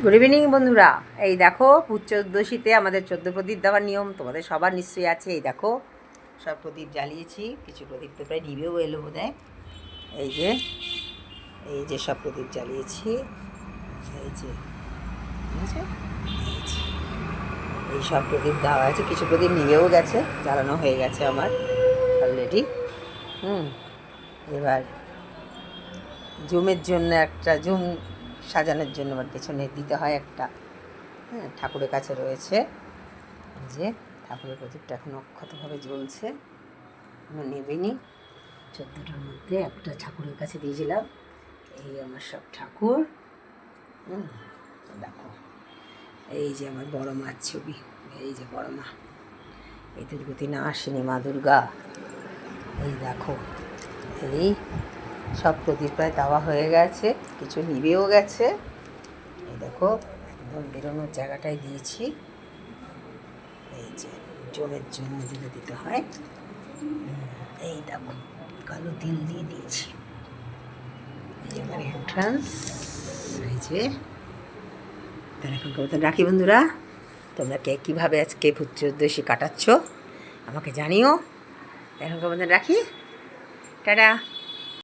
Good evening বন্ধুরা। এই দেখো ভূত চৌদ্দশীতে আমাদের 14 প্রদীপ দেওয়ার নিয়ম তোমাদের সবার নিশ্চয়ই আছে। এই দেখো সব প্রদীপ জ্বালিয়েছি, কিছু প্রদীপ তো প্রায় নিবেও এলো বোধ হয়। এই যে এই যে সব প্রদীপ জ্বালিয়েছি, এই যে এই সব প্রদীপ দেওয়া আছে, কিছু প্রদীপ নিবেও গেছে, জ্বালানো হয়ে গেছে আমার অলরেডি। এবার জুমের জন্য একটা জুম সাজানোর জন্য আমার পেছনে দিতে হয় একটা। ঠাকুরের কাছে রয়েছে, যে ঠাকুরের প্রদীপটা এখন অক্ষতভাবে জ্বলছে, নেবেনি। 14টার মধ্যে একটা ঠাকুরের কাছে দিয়েছিলাম। এই আমার সব ঠাকুর, দেখো এই যে আমার বড় মার ছবি, এই যে বড় মা, এই দুর্গতি না আসেনি মা দুর্গা। এই দেখো এই সব প্রদীপ প্রায় দেওয়া হয়ে গেছে, কিছু নিবেও গেছে। এই দেখো একদম বেরোনোর জায়গাটায় দিয়েছি, এই যে জমের জন্য দিতে হয়। এই দেখো কালো তিল দিয়ে দিয়েছি, এই যে আমার এন্ট্রান্স। এই যে তাহলে এখনকার মতন রাখি বন্ধুরা। তোমরা কে কীভাবে আজকে ভূত চৌদ্দশী কাটাচ্ছ আমাকে জানিও। এখনকার মতন রাখি, টাটা।